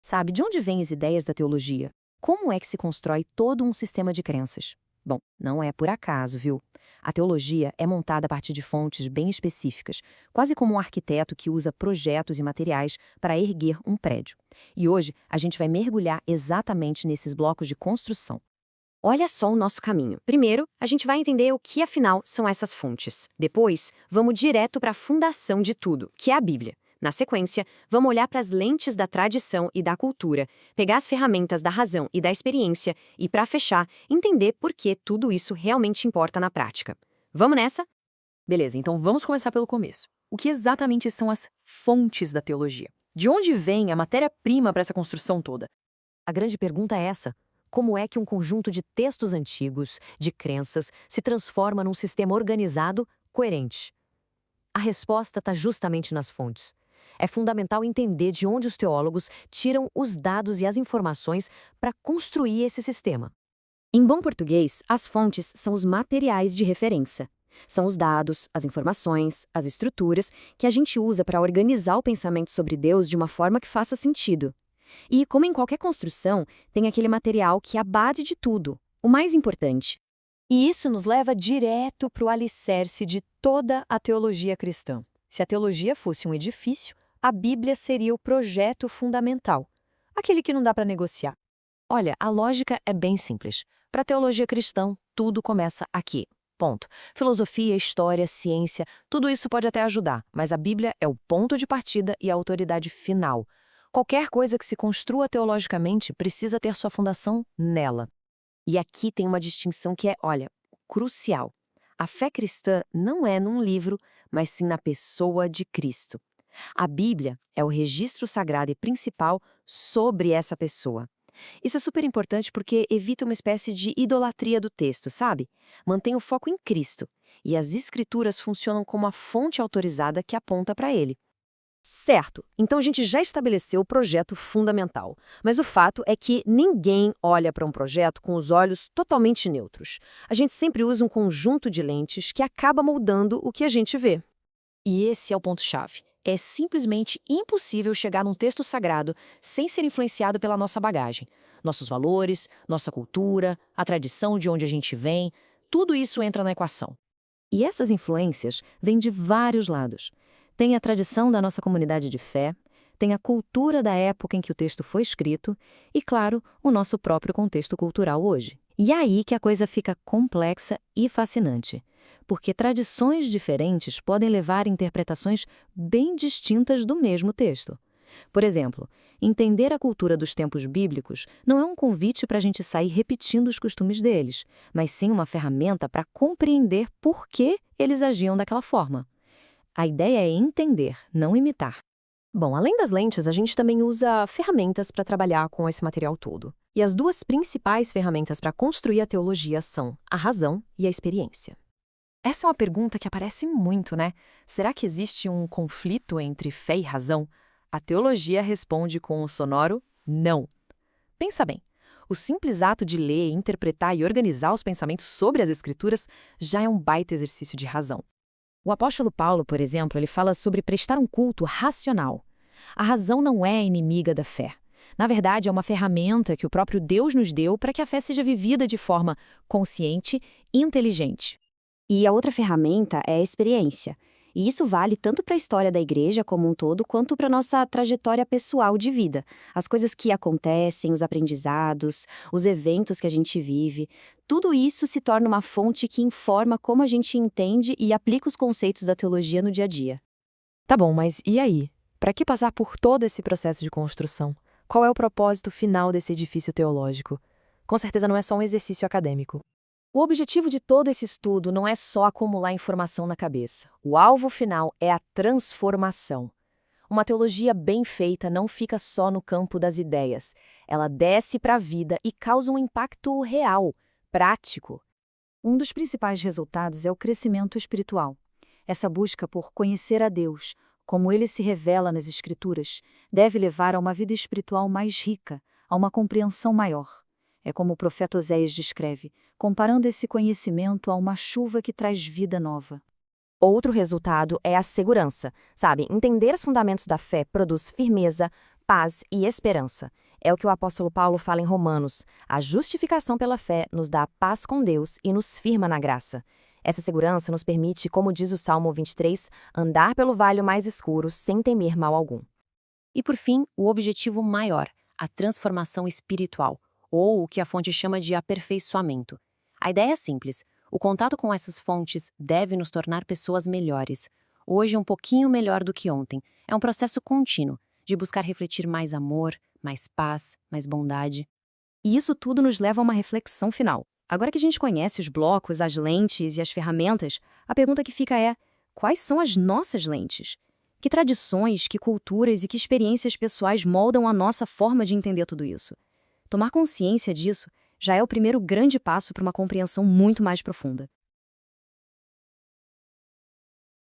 Sabe, de onde vêm as ideias da teologia? Como é que se constrói todo um sistema de crenças? Bom, não é por acaso, viu? A teologia é montada a partir de fontes bem específicas, quase como um arquiteto que usa projetos e materiais para erguer um prédio. E hoje a gente vai mergulhar exatamente nesses blocos de construção. Olha só o nosso caminho. Primeiro, a gente vai entender o que afinal são essas fontes. Depois, vamos direto para a fundação de tudo, que é a Bíblia. Na sequência, vamos olhar para as lentes da tradição e da cultura, pegar as ferramentas da razão e da experiência e, para fechar, entender por que tudo isso realmente importa na prática. Vamos nessa? Beleza, então vamos começar pelo começo. O que exatamente são as fontes da teologia? De onde vem a matéria-prima para essa construção toda? A grande pergunta é essa: como é que um conjunto de textos antigos, de crenças, se transforma num sistema organizado, coerente? A resposta está justamente nas fontes. É fundamental entender de onde os teólogos tiram os dados e as informações para construir esse sistema. Em bom português, as fontes são os materiais de referência. São os dados, as informações, as estruturas que a gente usa para organizar o pensamento sobre Deus de uma forma que faça sentido. E, como em qualquer construção, tem aquele material que é a base de tudo, o mais importante. E isso nos leva direto para o alicerce de toda a teologia cristã. Se a teologia fosse um edifício, a Bíblia seria o projeto fundamental, aquele que não dá para negociar. Olha, a lógica é bem simples. Para a teologia cristã, tudo começa aqui. Ponto. Filosofia, história, ciência, tudo isso pode até ajudar, mas a Bíblia é o ponto de partida e a autoridade final. Qualquer coisa que se construa teologicamente precisa ter sua fundação nela. E aqui tem uma distinção que é, olha, crucial. A fé cristã não é num livro, mas sim na pessoa de Cristo. A Bíblia é o registro sagrado e principal sobre essa pessoa. Isso é super importante porque evita uma espécie de idolatria do texto, sabe? Mantém o foco em Cristo. E as Escrituras funcionam como a fonte autorizada que aponta para ele. Certo, então a gente já estabeleceu o projeto fundamental, mas o fato é que ninguém olha para um projeto com os olhos totalmente neutros. A gente sempre usa um conjunto de lentes que acaba moldando o que a gente vê. E esse é o ponto-chave. É simplesmente impossível chegar num texto sagrado sem ser influenciado pela nossa bagagem. Nossos valores, nossa cultura, a tradição de onde a gente vem, tudo isso entra na equação. E essas influências vêm de vários lados. Tem a tradição da nossa comunidade de fé, tem a cultura da época em que o texto foi escrito e, claro, o nosso próprio contexto cultural hoje. E é aí que a coisa fica complexa e fascinante, porque tradições diferentes podem levar a interpretações bem distintas do mesmo texto. Por exemplo, entender a cultura dos tempos bíblicos não é um convite para a gente sair repetindo os costumes deles, mas sim uma ferramenta para compreender por que eles agiam daquela forma. A ideia é entender, não imitar. Bom, além das lentes, a gente também usa ferramentas para trabalhar com esse material todo. E as duas principais ferramentas para construir a teologia são a razão e a experiência. Essa é uma pergunta que aparece muito, né? Será que existe um conflito entre fé e razão? A teologia responde com o sonoro não. Pensa bem, o simples ato de ler, interpretar e organizar os pensamentos sobre as Escrituras já é um baita exercício de razão. O apóstolo Paulo, por exemplo, ele fala sobre prestar um culto racional. A razão não é inimiga da fé. Na verdade, é uma ferramenta que o próprio Deus nos deu para que a fé seja vivida de forma consciente e inteligente. E a outra ferramenta é a experiência. E isso vale tanto para a história da igreja como um todo, quanto para a nossa trajetória pessoal de vida. As coisas que acontecem, os aprendizados, os eventos que a gente vive, tudo isso se torna uma fonte que informa como a gente entende e aplica os conceitos da teologia no dia a dia. Tá bom, mas e aí? Para que passar por todo esse processo de construção? Qual é o propósito final desse edifício teológico? Com certeza não é só um exercício acadêmico. O objetivo de todo esse estudo não é só acumular informação na cabeça. O alvo final é a transformação. Uma teologia bem feita não fica só no campo das ideias. Ela desce para a vida e causa um impacto real, prático. Um dos principais resultados é o crescimento espiritual. Essa busca por conhecer a Deus, como ele se revela nas Escrituras, deve levar a uma vida espiritual mais rica, a uma compreensão maior. É como o profeta Oséias descreve, comparando esse conhecimento a uma chuva que traz vida nova. Outro resultado é a segurança. Sabe, entender os fundamentos da fé produz firmeza, paz e esperança. É o que o apóstolo Paulo fala em Romanos. A justificação pela fé nos dá paz com Deus e nos firma na graça. Essa segurança nos permite, como diz o Salmo 23, andar pelo vale mais escuro sem temer mal algum. E por fim, o objetivo maior, a transformação espiritual, ou o que a fonte chama de aperfeiçoamento. A ideia é simples. O contato com essas fontes deve nos tornar pessoas melhores. Hoje um pouquinho melhor do que ontem. É um processo contínuo, de buscar refletir mais amor, mais paz, mais bondade. E isso tudo nos leva a uma reflexão final. Agora que a gente conhece os blocos, as lentes e as ferramentas, a pergunta que fica é: quais são as nossas lentes? Que tradições, que culturas e que experiências pessoais moldam a nossa forma de entender tudo isso? Tomar consciência disso já é o primeiro grande passo para uma compreensão muito mais profunda.